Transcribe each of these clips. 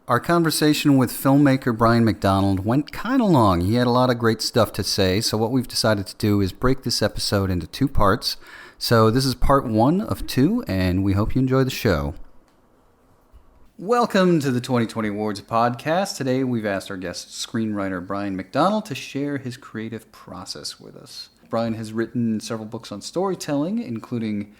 Our conversation with filmmaker Brian McDonald went kind of long. He had a lot of great stuff to say, so what we've decided to do is break this episode into 2 parts. So this is part 1 of 2, and we hope you enjoy the show. Welcome to the 2020 Awards podcast. Today we've asked our guest screenwriter Brian McDonald to share his creative process with us. Brian has written several books on storytelling, including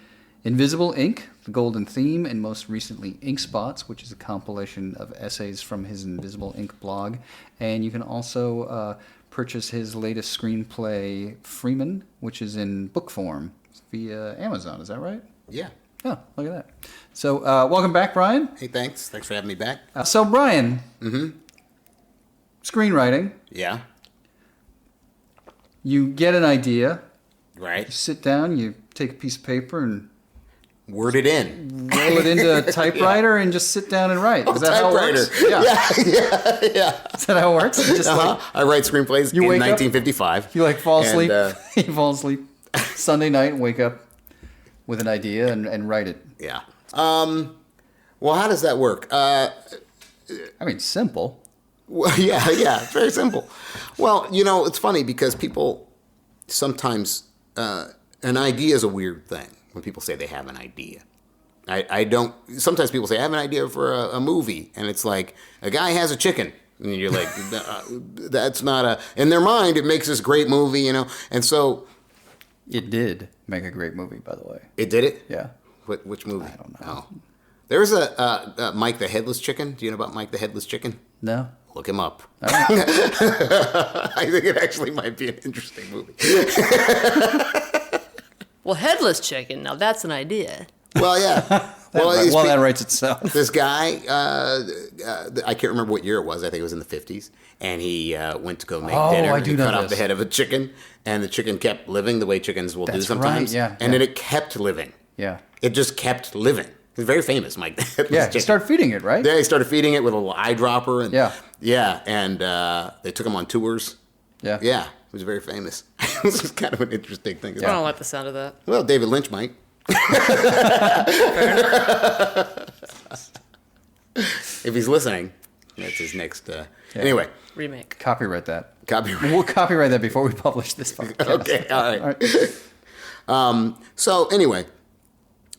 Invisible Ink, The Golden Theme, and most recently Ink Spots, which is a compilation of essays from his Invisible Ink blog. And you can also purchase his latest screenplay, FREEMAN, which is in book form via Amazon. Is that right? Yeah. Oh, look at that. So welcome back, Brian. Hey, thanks. Thanks for having me back. So Brian, screenwriting. Yeah. You get an idea. Right. You sit down, you take a piece of paper and word it in. Roll it into a typewriter and just sit down and write. Is that how it works? Yeah. Is that how it works? Just I write screenplays in 1955. You fall asleep. You fall asleep Sunday night and wake up with an idea and write it. Yeah. Well, how does that work? Simple. Well, yeah, it's very simple. Well, it's funny because people sometimes an idea is a weird thing. When people say they have an idea. I don't, sometimes people say, I have an idea for a movie, and it's like, a guy has a chicken, and you're like, that's not in their mind, it makes this great movie, and so. It did make a great movie, by the way. It did it? Yeah. Which movie? I don't know. Oh. There's a Mike the Headless Chicken. Do you know about Mike the Headless Chicken? No. Look him up. All right. I think it actually might be an interesting movie. Well, headless chicken, now that's an idea. Well, yeah. That writes itself. This guy, I can't remember what year it was. I think it was in the 50s. And he went to go make dinner. I do he know cut off this. the head of a chicken, and the chicken kept living the way chickens will do sometimes. Right, yeah. And then it kept living. Yeah. It just kept living. He's very famous, Mike. Yeah, you start feeding it, right? Yeah, he started feeding it with a little eyedropper. And, yeah. Yeah, and they took him on tours. Yeah. Yeah, he was very famous. This is kind of an interesting thing. I don't like the sound of that. Well, David Lynch might. If he's listening, that's his next. Anyway, remake. Copyright that. We'll copyright that before we publish this podcast. Okay, all right. So anyway,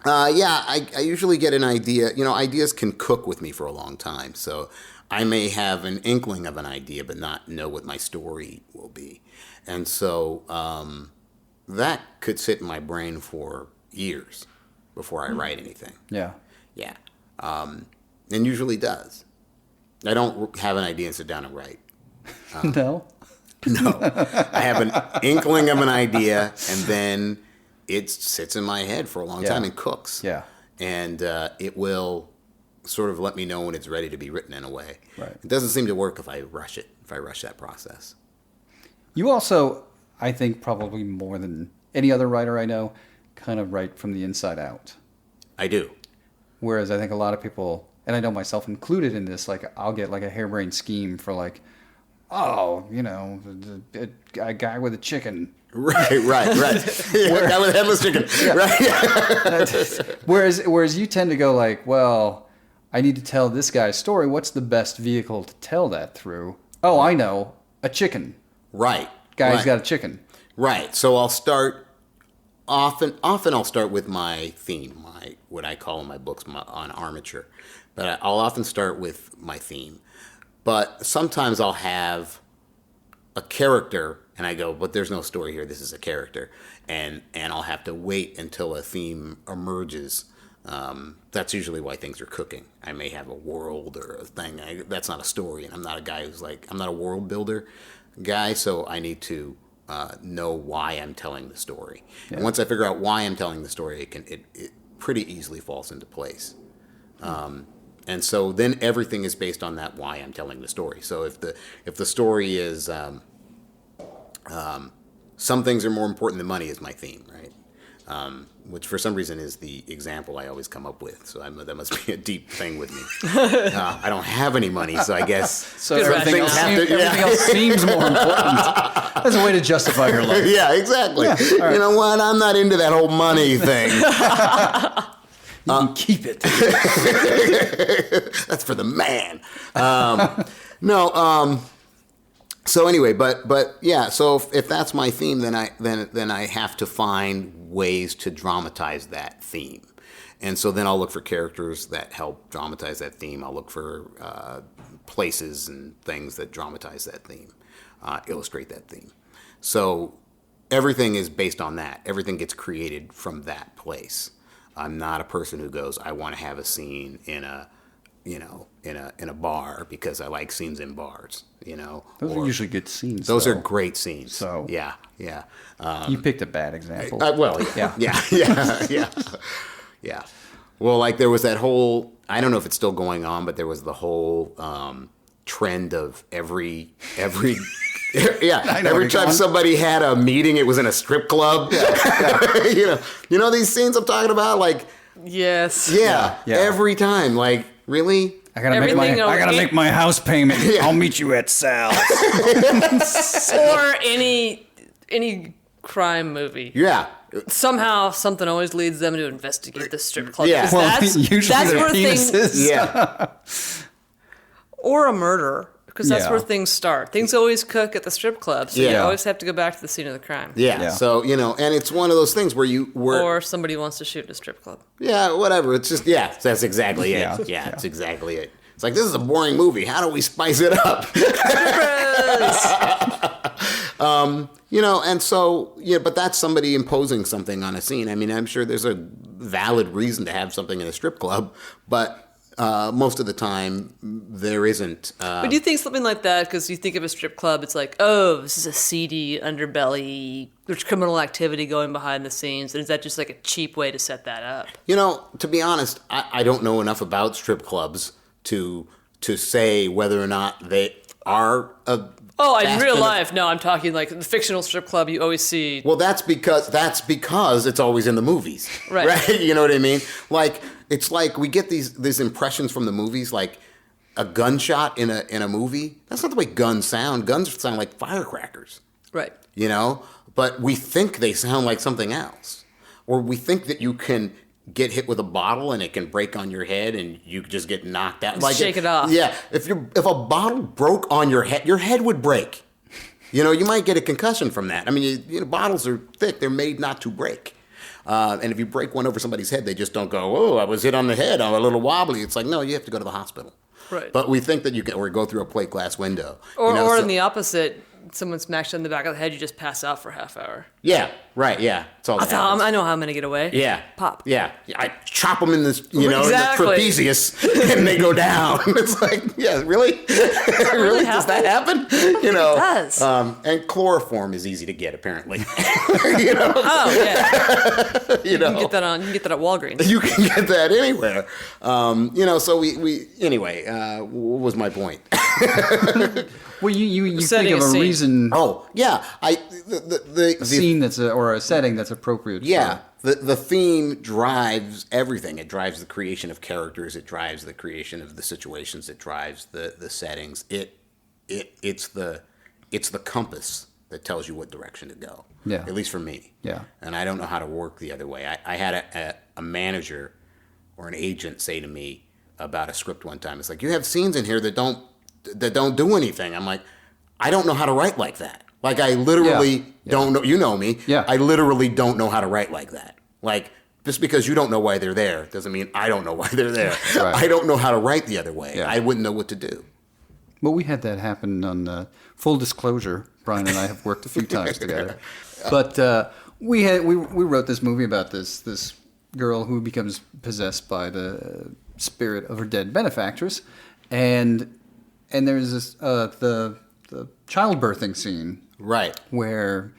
I usually get an idea. Ideas can cook with me for a long time. So I may have an inkling of an idea, but not know what my story will be, and so that could sit in my brain for years before I write anything. Yeah. Yeah. And usually does. I don't have an idea and sit down and write. No? No. I have an inkling of an idea, and then it sits in my head for a long time and cooks. Yeah. And it will sort of let me know when it's ready to be written in a way. Right. It doesn't seem to work if I rush it, if I rush that process. You also, I think probably more than any other writer I know, kind of write from the inside out. I do. Whereas I think a lot of people, and I know myself included in this, like I'll get like a harebrained scheme for like, a guy with a chicken. Right. Yeah, guy with a headless chicken. Yeah. Right. Whereas you tend to go like, well, I need to tell this guy's story. What's the best vehicle to tell that through? Oh, I know, a chicken. Right. Guy's got a chicken. Right. So I'll start. Often I'll start with my theme, what I call in my books on armature. But I'll often start with my theme. But sometimes I'll have a character, and I go, but there's no story here. This is a character, and I'll have to wait until a theme emerges. That's usually why things are cooking. I may have a world or a thing. That's not a story, and I'm not a guy I'm not a world builder guy, so I need to know why I'm telling the story. Yeah. And once I figure out why I'm telling the story, it pretty easily falls into place. And so then everything is based on that why I'm telling the story. So if the story is some things are more important than money is my theme, right? Which for some reason is the example I always come up with. So that must be a deep thing with me. I don't have any money, so I guess everything else seems more important. That's a way to justify your life. Yeah, exactly. Yeah, right. You know what? I'm not into that whole money thing. You can keep it. That's for the man. No. So anyway, but yeah. So if that's my theme, then I have to find ways to dramatize that theme. And so then I'll look for characters that help dramatize that theme. I'll look for places and things that dramatize that theme, illustrate that theme. So everything is based on that. Everything gets created from that place. I'm not a person who goes, I want to have a scene in a bar because I like scenes in bars. Those are usually good scenes. Those though. are great scenes. So yeah. You picked a bad example. Well, yeah. Well, like there was that whole, I don't know if it's still going on, but there was the whole trend of every every time somebody had a meeting, it was in a strip club. Yeah. you know these scenes I'm talking about, like Yes. yeah. Every time, like really. I gotta make my house payment. Yeah. I'll meet you at Sal's. Or any crime movie. Yeah. Somehow something always leads them to investigate the strip club. Yeah. Well, usually that's they're where penises. things. Yeah. Or a murder, because that's Yeah. where things start. Things always cook at the strip club, so you Yeah. always have to go back to the scene of the crime. Yeah. So and it's one of those things where Or somebody wants to shoot at a strip club. yeah, whatever. It's just that's exactly it. Yeah. Yeah, it's exactly it. It's like, this is a boring movie. How do we spice it up? And so, but that's somebody imposing something on a scene. I mean, I'm sure there's a valid reason to have something in a strip club, but most of the time there isn't. But do you think something like that, because you think of a strip club, it's like, oh, this is a seedy underbelly, there's criminal activity going behind the scenes, and is that just like a cheap way to set that up? To be honest, I don't know enough about strip clubs to say whether or not they are a... Oh, in real life, no, I'm talking like the fictional strip club you always see. Well, that's because it's always in the movies. Right. You know what I mean? Like, it's like we get these impressions from the movies, like a gunshot in a movie. That's not the way guns sound. Guns sound like firecrackers. Right. But we think they sound like something else. Or we think that you can get hit with a bottle and it can break on your head and you just get knocked out. Like shake it off. Yeah. If a bottle broke on your head would break. You might get a concussion from that. I mean, bottles are thick. They're made not to break. And if you break one over somebody's head, they just don't go, oh, I was hit on the head. I'm a little wobbly. It's like, no, you have to go to the hospital. Right. But we think that you can, or go through a plate glass window. Or in the opposite, someone smacks you in the back of the head, you just pass out for a half hour. Yeah, right, yeah. It's all I know how I'm going to get away. Yeah. Pop. Yeah. I chop them in the, in the Exactly. trapezius and they go down. It's like, yeah, really? Really? Does that happen? It does. And chloroform is easy to get, apparently. Oh, yeah. You can get that at Walgreens. You can get that anywhere. So we anyway, what was my point? Well, you Setting think of a a scene. reason, Oh, yeah. a scene or a setting that's appropriate. Yeah, the theme drives everything. It drives the creation of characters. It drives the creation of the situations. It drives the settings. It's the compass that tells you what direction to go. Yeah. At least for me. Yeah. And I don't know how to work the other way. I had a manager or an agent say to me about a script one time. It's like, you have scenes in here that don't do anything. I'm like, I don't know how to write like that. Like, I literally don't know. You know me. Yeah. I literally don't know how to write like that. Like, just because you don't know why they're there doesn't mean I don't know why they're there. Right. I don't know how to write the other way. Yeah. I wouldn't know what to do. Well, we had that happen on full disclosure. Brian and I have worked a few times together, but we wrote this movie about this girl who becomes possessed by the spirit of her dead benefactress, and there's this the childbirthing scene, Right. where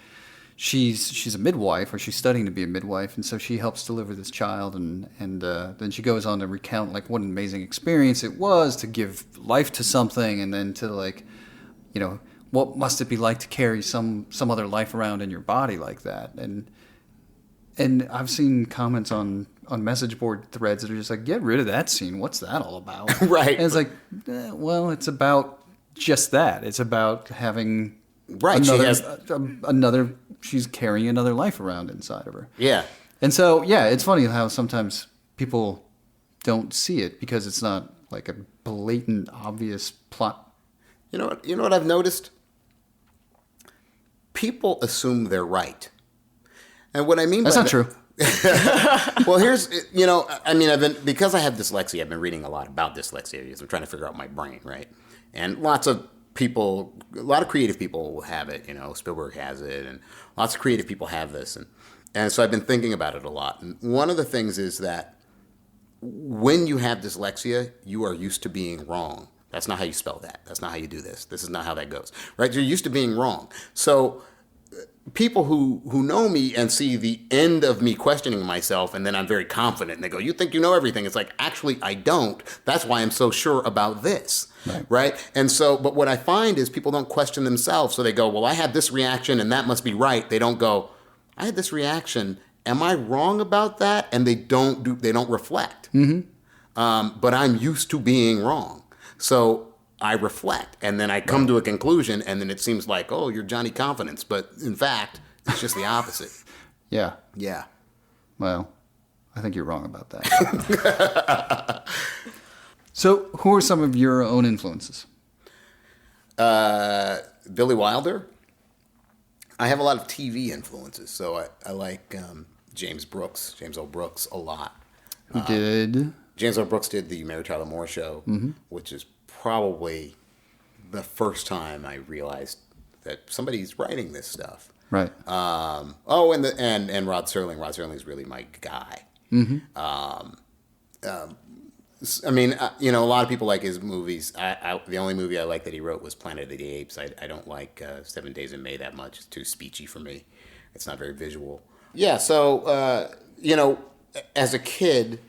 she's a midwife, or she's studying to be a midwife, and so she helps deliver this child, and then she goes on to recount like what an amazing experience it was to give life to something, and then to what must it be like to carry some other life around in your body like that, and I've seen comments on message board threads that are just like, get rid of that scene. What's that all about? Right. And it's like, well, it's about just that. It's about having Right. she's carrying another life around inside of her. Yeah. And so, yeah, it's funny how sometimes people don't see it because it's not like a blatant, obvious plot. You know what I've noticed? People assume they're right. And what I mean That's by not true. Well, here's, because I have dyslexia, I've been reading a lot about dyslexia because I'm trying to figure out my brain, right? And lots of people, a lot of creative people have it, Spielberg has it, and lots of creative people have this. And so I've been thinking about it a lot. And one of the things is that when you have dyslexia, you are used to being wrong. That's not how you spell that. That's not how you do this. This is not how that goes, right? You're used to being wrong. So people who know me and see the end of me questioning myself, and then I'm very confident, and they go, "You think you know everything?" It's like, actually, I don't. That's why I'm so sure about this, right? And so, but what I find is people don't question themselves. So they go, "Well, I had this reaction, and that must be right." They don't go, "I had this reaction. Am I wrong about that?" And they don't reflect. But I'm used to being wrong, so I reflect, and then I come to a conclusion, and then it seems like, oh, you're Johnny Confidence, but in fact, it's just the opposite. Yeah. Yeah. Well, I think you're wrong about that. So, who are some of your own influences? Billy Wilder. I have a lot of TV influences, so I like James L. Brooks, a lot. Who did? James L. Brooks did the Mary Tyler Moore Show, which is probably the first time I realized that somebody's writing this stuff. Right. And Rod Serling. Rod Serling is really my guy. A lot of people like his movies. The only movie I like that he wrote was Planet of the Apes. I don't like 7 Days in May that much. It's too speechy for me. It's not very visual. Yeah, so, as a kid,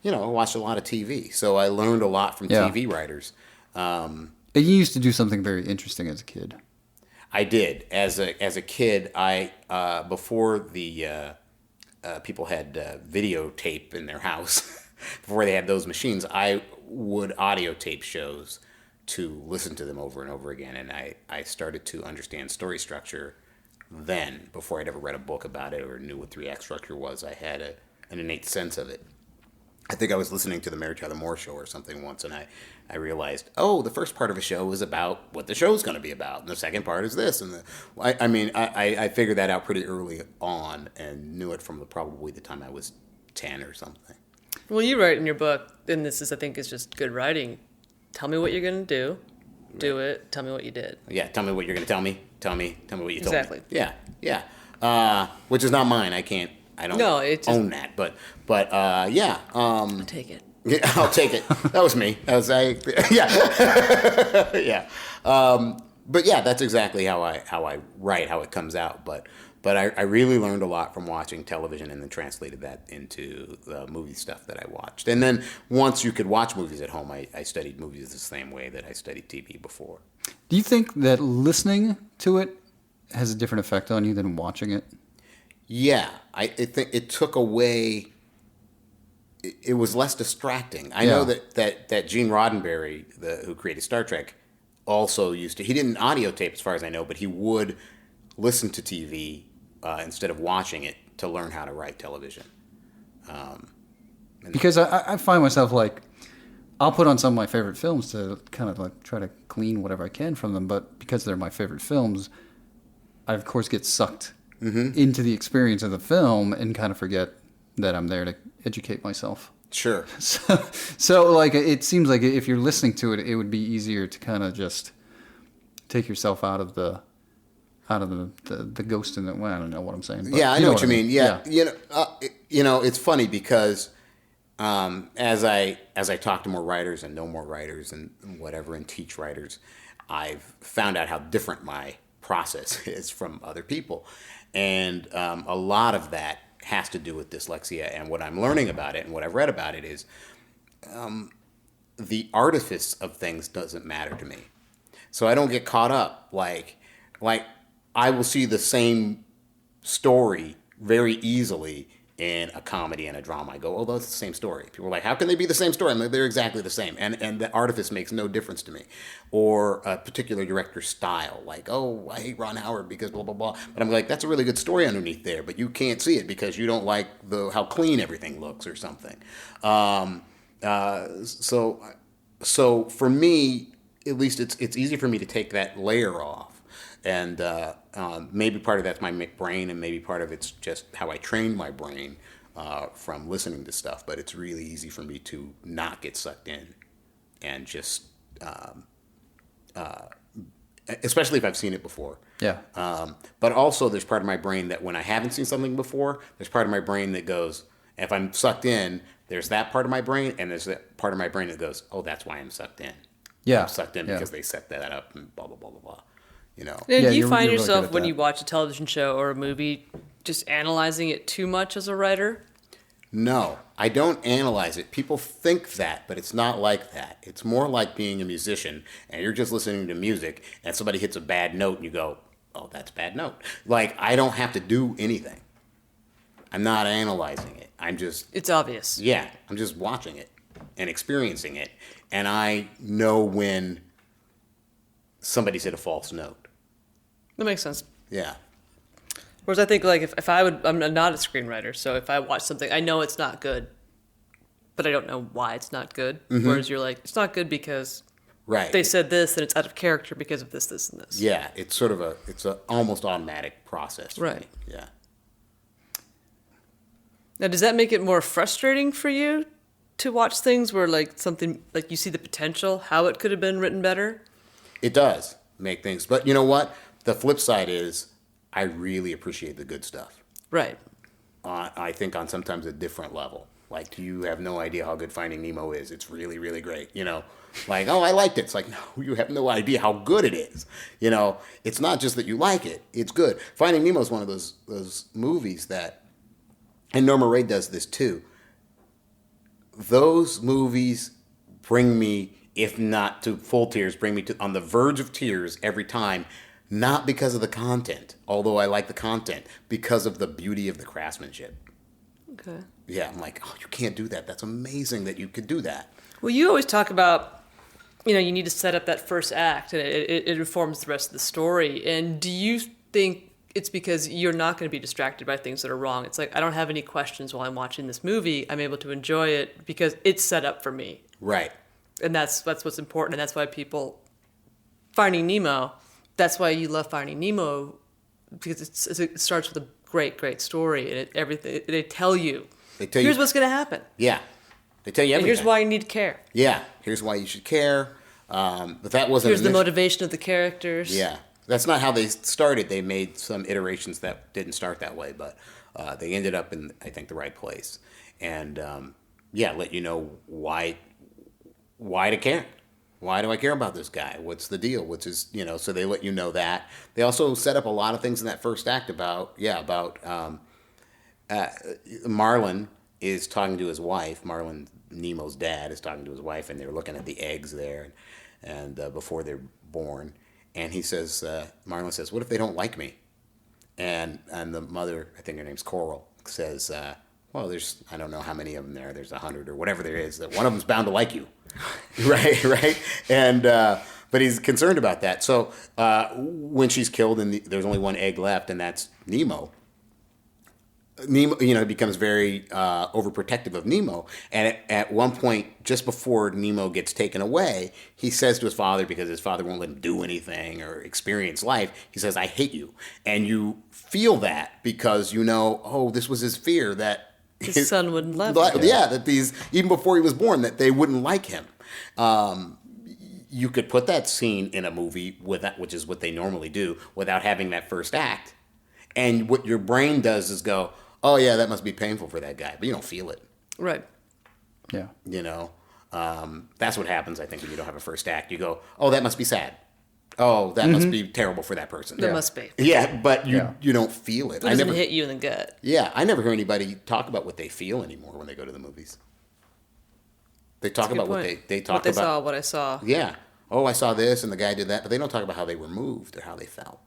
I watched a lot of TV. So I learned a lot from TV writers. You used to do something very interesting as a kid. I did. As a kid, before the people had videotape in their house, before they had those machines, I would audio tape shows to listen to them over and over again. And I started to understand story structure then. Before I'd ever read a book about it or knew what 3-act structure was, I had an innate sense of it. I think I was listening to the Mary Tyler Moore Show or something once, and I realized, the first part of a show is about what the show's going to be about, and the second part is this. And I figured that out pretty early on and knew it from probably the time I was 10 or something. Well, you write in your book, and this is, I think, is just good writing. Tell me what you're going to do it, tell me what you did. Yeah, tell me what you're going to tell me what you told me. Exactly. Yeah. Which is not mine. I don't own that, but yeah. I'll take it. Yeah, I'll take it. That was me. Yeah. But yeah, that's exactly how I write, how it comes out. But I really learned a lot from watching television and then translated that into the movie stuff that I watched. And then once you could watch movies at home, I studied movies the same way that I studied TV before. Do you think that listening to it has a different effect on you than watching it? Yeah, I think it took away. It was less distracting. I know that Gene Roddenberry, who created Star Trek, also used to. He didn't audio tape, as far as I know, but he would listen to TV instead of watching it to learn how to write television. Because I find myself like, I'll put on some of my favorite films to kind of like try to glean whatever I can from them, but because they're my favorite films, I of course get sucked into the experience of the film and kind of forget that I'm there to educate myself. Sure. So like, it seems like if you're listening to it, it would be easier to kind of just take yourself out of the ghost in the, well, I don't know what I'm saying. But yeah, I know what you mean. Yeah. It's funny because as I talk to more writers and know more writers and whatever and teach writers, I've found out how different my process is from other people. And a lot of that has to do with dyslexia. And what I'm learning about it and what I've read about it is the artifice of things doesn't matter to me. So I don't get caught up. Like I will see the same story very easily in a comedy and a drama. I go, oh, that's the same story. People are like, how can they be the same story? I'm like, they're exactly the same. And the artifice makes no difference to me. Or a particular director's style. Like, oh, I hate Ron Howard because blah, blah, blah. But I'm like, that's a really good story underneath there. But you can't see it because you don't like how clean everything looks or something. So for me, at least it's easy for me to take that layer off, and maybe part of that's my brain, and maybe part of it's just how I train my brain from listening to stuff. But it's really easy for me to not get sucked in, and just especially if I've seen it before. Yeah. But also, there's part of my brain that when I haven't seen something before, there's part of my brain that goes, if I'm sucked in, there's that part of my brain, and there's that part of my brain that goes, oh, that's why I'm sucked in. Yeah. I'm sucked in because they set that up and blah, blah, blah, blah, blah. You know? Do Yeah, you you're find really yourself good at when that. you watch a television show or a movie just analyzing it too much as a writer? No, I don't analyze it. People think that, but it's not like that. It's more like being a musician, and you're just listening to music, and somebody hits a bad note, and you go, oh, that's a bad note. Like, I don't have to do anything. I'm not analyzing it. I'm just... It's obvious. Yeah, I'm just watching it and experiencing it, and I know when somebody's hit a false note. That makes sense. Yeah. Whereas I think, like, if I would, I'm not a screenwriter, so if I watch something, I know it's not good, but I don't know why it's not good. Mm-hmm. Whereas you're like, it's not good because Right. they said this, and it's out of character because of this, this, and this. Yeah, it's sort of it's a almost automatic process. For Right. me. Yeah. Now, does that make it more frustrating for you to watch things where, like, something, like, you see the potential, how it could have been written better? It does make things, but you know what? The flip side is I really appreciate the good stuff. Right. I think on sometimes a different level. Like, you have no idea how good Finding Nemo is. It's really, really great. You know, like, oh, I liked it. It's like, no, you have no idea how good it is. You know, it's not just that you like it. It's good. Finding Nemo is one of those movies that, and Norma Rae does this too. Those movies bring me, if not to full tears, bring me to on the verge of tears every time. Not because of the content, although I like the content, because of the beauty of the craftsmanship. Okay. Yeah, I'm like, oh, you can't do that. That's amazing that you could do that. Well, you always talk about, you know, you need to set up that first act, and it informs the rest of the story. And do you think it's because you're not going to be distracted by things that are wrong? It's like, I don't have any questions while I'm watching this movie. I'm able to enjoy it because it's set up for me. Right. And that's what's important, and that's why people, Finding Nemo, that's why you love Finding Nemo, because it starts with a great, great story, and everything they tell you. Here's what's going to happen. Yeah. They tell you everything. And here's why you need to care. Yeah. Here's why you should care. But that wasn't... Here's the motivation of the characters. Yeah. That's not how they started. They made some iterations that didn't start that way, but they ended up in, I think, the right place. And, let you know why to care. Why do I care about this guy? What's the deal? What's his, so they let you know that. They also set up a lot of things in that first act about Marlin is talking to his wife. Marlin, Nemo's dad, is talking to his wife, and they're looking at the eggs there and before they're born. And he says, Marlin says, what if they don't like me? And the mother, I think her name's Coral, says, well, there's, I don't know how many of them there's 100 or whatever there is, that one of them's bound to like you. right. And, but he's concerned about that. So when she's killed and there's only one egg left, and that's Nemo, becomes very overprotective of Nemo. And at one point, just before Nemo gets taken away, he says to his father, because his father won't let him do anything or experience life, he says, I hate you. And you feel that because this was his fear, that his son wouldn't love him. Yeah, that even before he was born, that they wouldn't like him. You could put that scene in a movie which is what they normally do, without having that first act. And what your brain does is go, oh yeah, that must be painful for that guy, but you don't feel it. Right. Yeah. That's what happens, I think, when you don't have a first act. You go, oh, that must be sad. Oh, that must be terrible for that person. There must be. Yeah, but you don't feel it. It doesn't hit you in the gut. Yeah, I never hear anybody talk about what they feel anymore when they go to the movies. They talk about what they talk about. What I saw. Yeah. Oh, I saw this and the guy did that, but they don't talk about how they were moved or how they felt.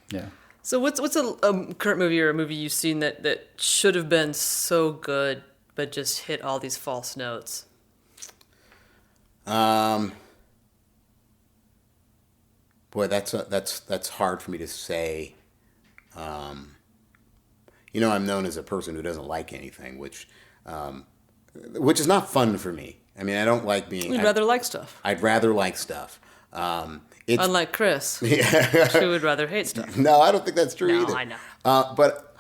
Yeah. So what's a current movie or a movie you've seen that should have been so good but just hit all these false notes? Boy, that's hard for me to say. I'm known as a person who doesn't like anything, which is not fun for me. I mean, I don't like being. You'd rather like stuff. I'd rather like stuff. Unlike Chris, Yeah. who would rather hate stuff. No, I don't think that's true either. No, I know. But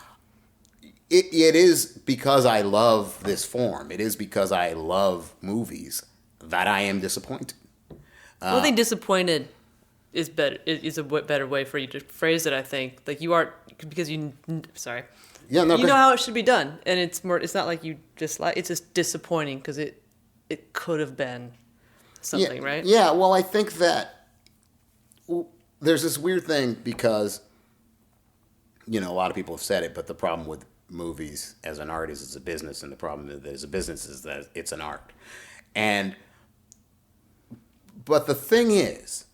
it is because I love this form. It is because I love movies that I am disappointed. I think disappointed is better. Is a better way for you to phrase it. I think like you are because you. Sorry. Yeah, no, you know how it should be done, and it's more. It's not like you dislike. It's just disappointing because it could have been something, right? Yeah. Well, I think that there's this weird thing because a lot of people have said it, but the problem with movies as an art is it's a business, and the problem as a business is that it's an art. But the thing is,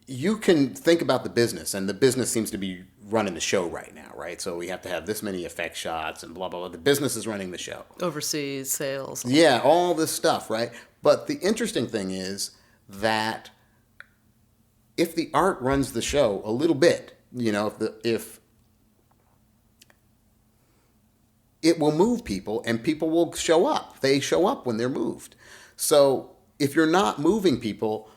you can think about the business, and the business seems to be running the show right now, right? So we have to have this many effect shots and blah, blah, blah. The business is running the show. Overseas sales. Yeah, all this stuff, right? But the interesting thing is that if the art runs the show a little bit, if it will move people and people will show up. They show up when they're moved. So if you're not moving people,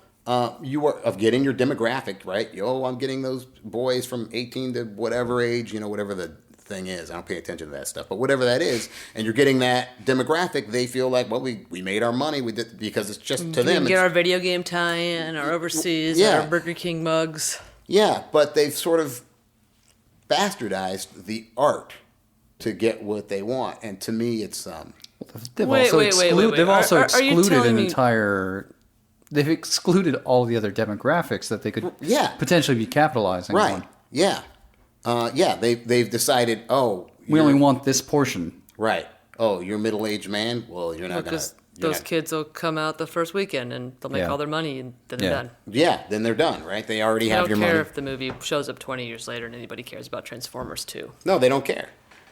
you are of getting your demographic, right? I'm getting those boys from 18 to whatever age, whatever the thing is. I don't pay attention to that stuff, but whatever that is, and you're getting that demographic, they feel like, well, we made our money. We did because it's just to them. We get our video game tie-in, our overseas, our Burger King mugs. Yeah, but they've sort of bastardized the art to get what they want, and to me, it's They've Wait, also wait, wait, wait, wait. They've also Are you excluded telling an me- entire. They've excluded all the other demographics that they could potentially be capitalizing right. on. Yeah, they've decided. Oh, We only want this portion. right. Oh, you're a middle-aged man. Well, you're not Because gonna. those kids will come out the first weekend and they'll make Yeah. all their money and then they're Yeah. done. Yeah, then they're done, right? They already I have don't your care money. if the movie shows up 20 years later and anybody cares about Transformers 2. No, they don't care,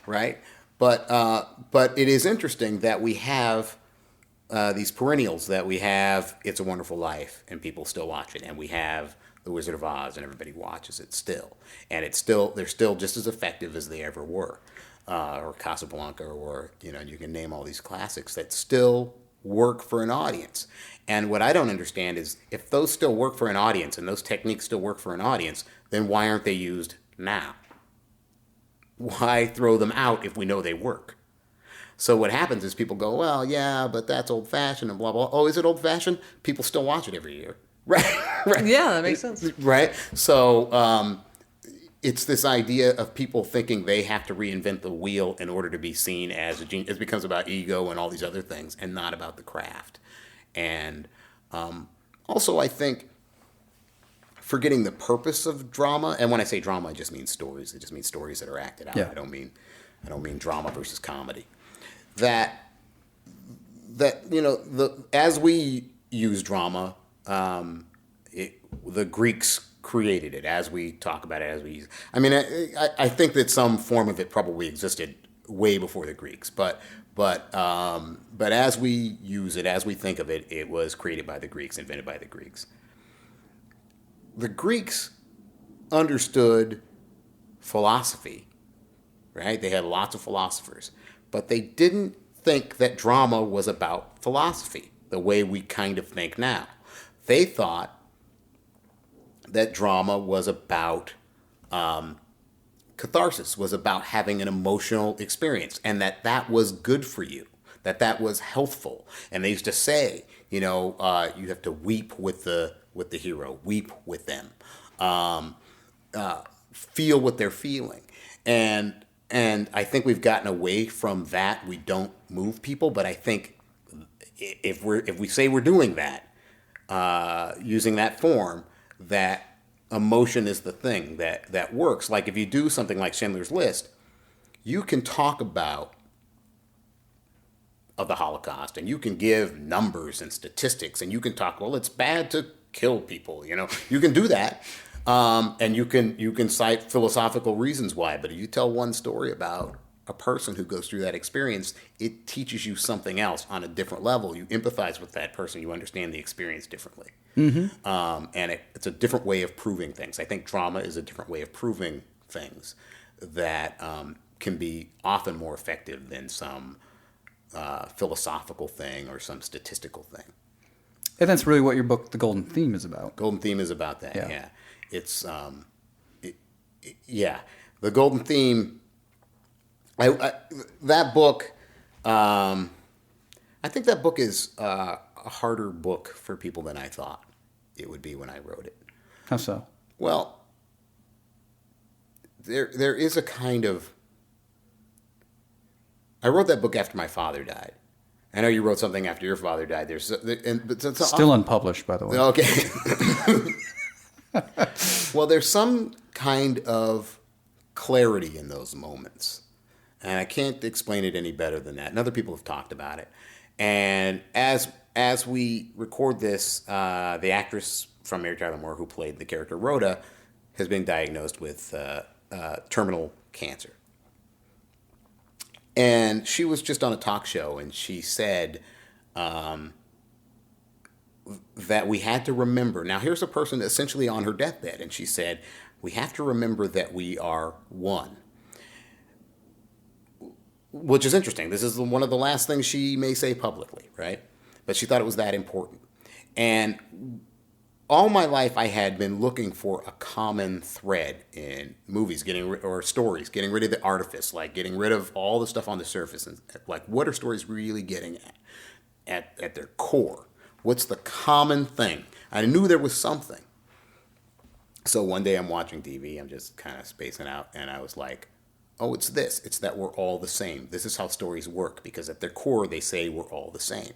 right? But it is interesting that we have these perennials. That we have It's a Wonderful Life, and people still watch it, and we have The Wizard of Oz, and everybody watches it still, and they're still just as effective as they ever were, or Casablanca, or you can name all these classics that still work for an audience. And what I don't understand is if those still work for an audience and those techniques still work for an audience, then why aren't they used now? Why throw them out if we know they work? So what happens is people go, well, yeah, but that's old-fashioned and blah, blah. Oh, is it old-fashioned? People still watch it every year. Right? Right. Yeah, that makes sense. Right? So it's this idea of people thinking they have to reinvent the wheel in order to be seen as a genius. It becomes about ego and all these other things and not about the craft. And also I think forgetting the purpose of drama, and when I say drama, I just mean stories. It just means stories that are acted out. Yeah. I don't mean drama versus comedy. That as we use drama, the Greeks created it. As we talk about it, I think that some form of it probably existed way before the Greeks, but as we use it, as we think of it, it was created by the Greeks, invented by the Greeks. The Greeks understood philosophy, right? They had lots of philosophers, but they didn't think that drama was about philosophy the way we kind of think now. They thought that drama was about catharsis, was about having an emotional experience, and that was good for you, that was healthful. And they used to say, you have to weep with the hero, weep with them, feel what they're feeling. And I think we've gotten away from that. We don't move people, but I think if we say we're doing that, using that form, that emotion is the thing that works. Like if you do something like Schindler's List, you can talk about of the Holocaust, and you can give numbers and statistics, and you can talk, well, it's bad to kill people, you can do that, and you can cite philosophical reasons why. But if you tell one story about a person who goes through that experience, it teaches you something else on a different level. You empathize with that person. You understand the experience differently. Mm-hmm. And it's a different way of proving things. I think drama is a different way of proving things that can be often more effective than some philosophical thing or some statistical thing. And that's really what your book, The Golden Theme, is about. Golden Theme is about that. Yeah. Yeah, it's the Golden Theme. That book. I think that book is a harder book for people than I thought it would be when I wrote it. How so? Well, there is a kind of. I wrote that book after my father died. I know you wrote something after your father died. Still unpublished, by the way. Okay. Well, there's some kind of clarity in those moments. And I can't explain it any better than that. And other people have talked about it. And as we record this, the actress from Mary Tyler Moore who played the character Rhoda has been diagnosed with terminal cancer. And she was just on a talk show, and she said that we had to remember. Now, here's a person essentially on her deathbed, and she said, we have to remember that we are one. Which is interesting. This is one of the last things she may say publicly, right? But she thought it was that important. And all my life I had been looking for a common thread in movies, or stories, getting rid of the artifice, like getting rid of all the stuff on the surface, and like what are stories really getting at their core? What's the common thing? I knew there was something. So one day I'm watching TV, I'm just kind of spacing out, and I was like, oh, it's this. It's that we're all the same. This is how stories work, because at their core they say we're all the same.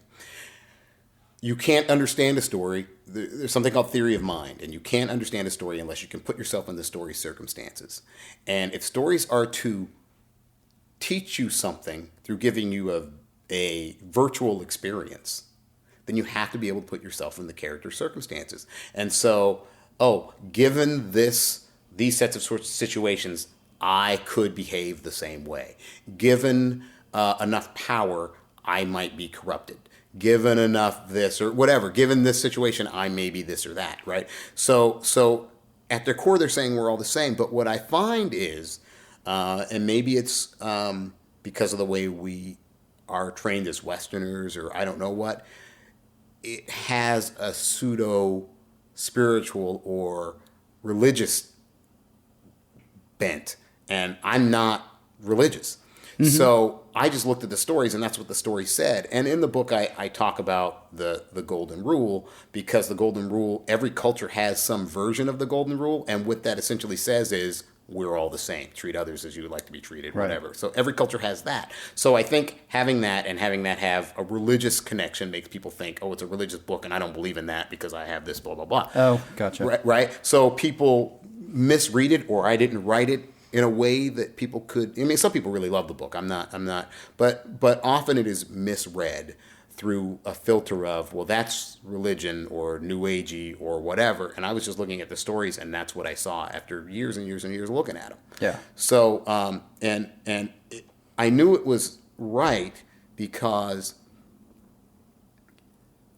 You can't understand a story. There's something called theory of mind, and you can't understand a story unless you can put yourself in the story's circumstances. And if stories are to teach you something through giving you a virtual experience, then you have to be able to put yourself in the character's circumstances. And so, given these sets of situations, I could behave the same way. Given enough power, I might be corrupted. Given enough this or whatever, given this situation, I may be this or that, right? So at their core, they're saying we're all the same. But what I find is, and maybe it's because of the way we are trained as Westerners, or I don't know what, it has a pseudo-spiritual or religious bent. And I'm not religious. Mm-hmm. So I just looked at the stories, and that's what the story said. And in the book, I talk about the golden rule, because the golden rule, every culture has some version of the golden rule. And what that essentially says is we're all the same. Treat others as you would like to be treated, right. Whatever. So every culture has that. So I think having that have a religious connection makes people think, oh, it's a religious book, and I don't believe in that because I have this, blah, blah, blah. Oh, gotcha. Right? So people misread it, or I didn't write it in a way that people could. I mean, some people really love the book. I'm not. But often it is misread through a filter of, well, that's religion or new agey or whatever. And I was just looking at the stories, and that's what I saw after years and years and years looking at them. Yeah. So I knew it was right because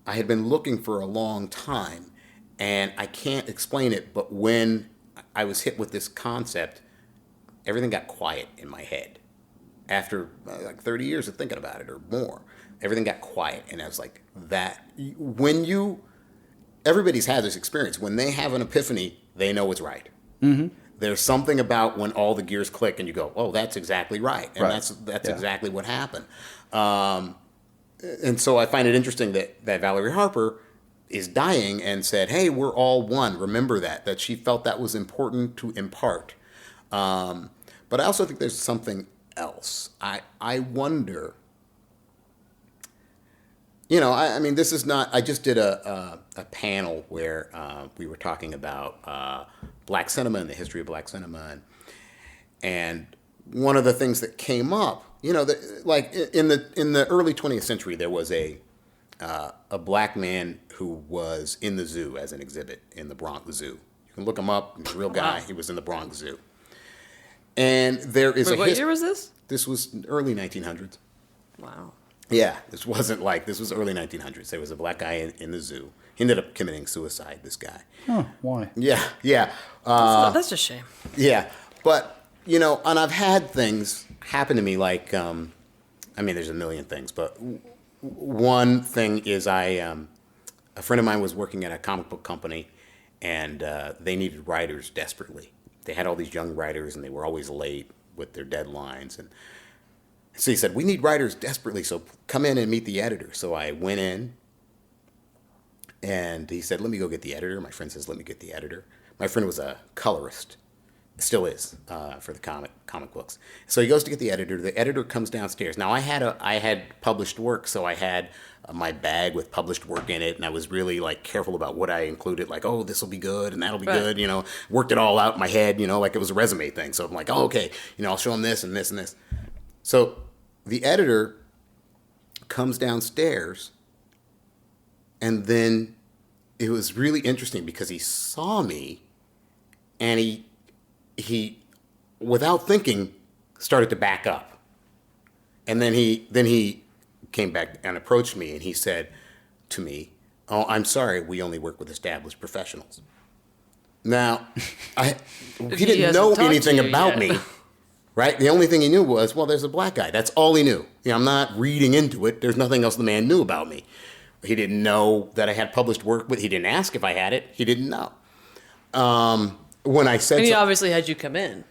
I had been looking for a long time, and I can't explain it. But when I was hit with this concept, everything got quiet in my head. After like 30 years of thinking about it or more, everything got quiet. And I was like, everybody's had this experience. When they have an epiphany, they know it's right. Mm-hmm. There's something about when all the gears click and you go, oh, that's exactly right. And that's exactly what happened. And so I find it interesting that Valerie Harper is dying and said, hey, we're all one. Remember that she felt that was important to impart. But I also think there's something else. I wonder, I mean, this is not, I just did a panel where we were talking about black cinema and the history of black cinema. And one of the things that came up, like in the early 20th century, there was a black man who was in the zoo as an exhibit in the Bronx Zoo. You can look him up. He's a real guy. Wow. He was in the Bronx Zoo. And there is what year was this? This was early 1900s. Wow. Yeah, this was early 1900s. There was a black guy in the zoo. He ended up committing suicide, this guy. Huh, why? Yeah. That's a shame. Yeah, but, and I've had things happen to me, like I mean, there's a million things, but one thing is a friend of mine was working at a comic book company, and they needed writers desperately. They had all these young writers, and they were always late with their deadlines. And so he said, we need writers desperately, so come in and meet the editor. So I went in, and he said, let me go get the editor. My friend says, let me get the editor. My friend was a colorist, still is, for the comic books. So he goes to get the editor. The editor comes downstairs. Now, I had published work, so I had my bag with published work in it, and I was really like careful about what I included. Like, oh, this will be good, and that'll be good. You know, worked it all out in my head. You know, like it was a resume thing. So I'm like, oh, okay. You know, I'll show him this and this and this. So the editor comes downstairs, and then it was really interesting because he saw me, and he without thinking started to back up, and then he came back and approached me, and he said to me, oh, I'm sorry, we only work with established professionals. Now, he didn't know anything about me, right? The only thing he knew was, well, there's a black guy. That's all he knew. You know, I'm not reading into it. There's nothing else the man knew about me. He didn't know that I had published work, but he didn't ask if I had it. He didn't know. When I said, and he obviously had you come in.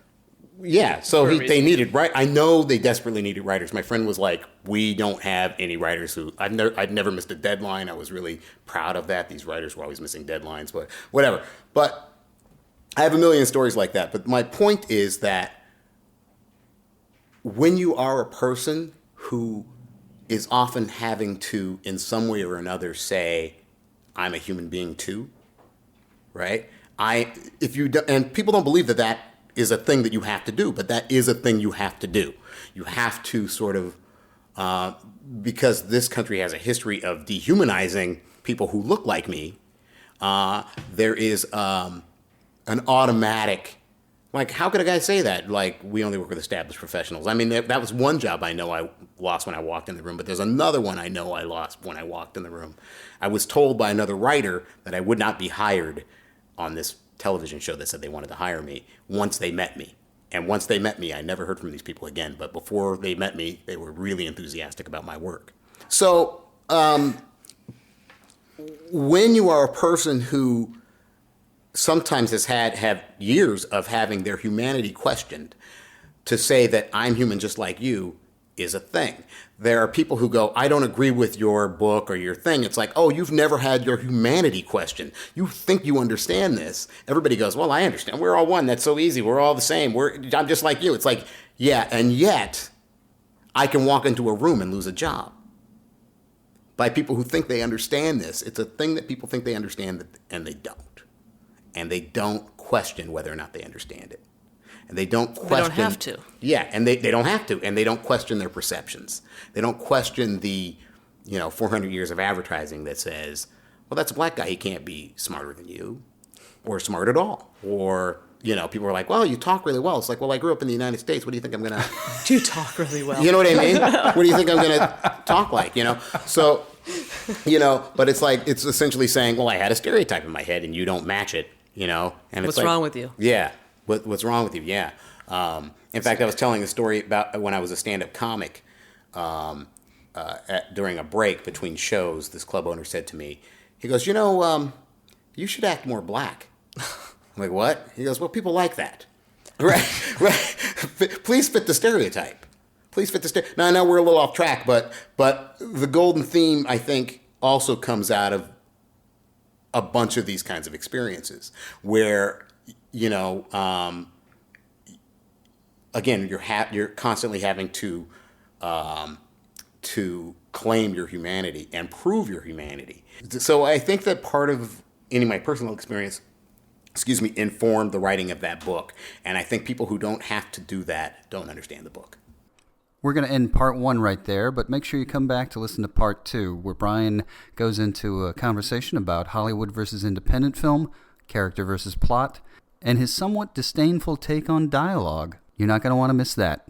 Yeah, so they needed, right? I know they desperately needed writers. My friend was like, we don't have any writers who, I'd never missed a deadline. I was really proud of that. These writers were always missing deadlines, but whatever. But I have a million stories like that. But my point is that when you are a person who is often having to, in some way or another, say, I'm a human being too, right? And people don't believe that is a thing that you have to do, but that is a thing you have to do. You have to sort of, because this country has a history of dehumanizing people who look like me, there is an automatic, like, how could a guy say that? Like, we only work with established professionals. I mean, that was one job I know I lost when I walked in the room, but there's another one I know I lost when I walked in the room. I was told by another writer that I would not be hired on this television show that said they wanted to hire me once they met me. And once they met me, I never heard from these people again. But before they met me, they were really enthusiastic about my work. So when you are a person who sometimes has have years of having their humanity questioned, to say that I'm human just like you is a thing. There are people who go, I don't agree with your book or your thing. It's like, oh, you've never had your humanity questioned. You think you understand this. Everybody goes, well, I understand. We're all one. That's so easy. We're all the same. I'm just like you. It's like, yeah, and yet I can walk into a room and lose a job by people who think they understand this. It's a thing that people think they understand, and they don't. And they don't question whether or not they understand it. And they don't question. They don't have to. Yeah, and they don't have to, and they don't question their perceptions. They don't question the, 400 years of advertising that says, well, that's a black guy. He can't be smarter than you, or smart at all. Or, people are like, well, you talk really well. It's like, well, I grew up in the United States. What do you think I'm going to... Do you talk really well? You know what I mean? What do you think I'm going to talk like, So, but it's like, it's essentially saying, well, I had a stereotype in my head, and you don't match it, And what's wrong with you? Yeah. What's wrong with you? Yeah. In fact, I was telling a story about when I was a stand-up comic during a break between shows. This club owner said to me, he goes, you should act more black. I'm like, what? He goes, well, people like that. Right. Please fit the stereotype. Now, I know we're a little off track, but the golden theme, I think, also comes out of a bunch of these kinds of experiences where, again, you're constantly having to claim your humanity and prove your humanity. So I think that part of any of my personal experience, informed the writing of that book. And I think people who don't have to do that don't understand the book. We're going to end part 1 right there, but make sure you come back to listen to part 2, where Brian goes into a conversation about Hollywood versus independent film, character versus plot, and his somewhat disdainful take on dialogue. You're not going to want to miss that.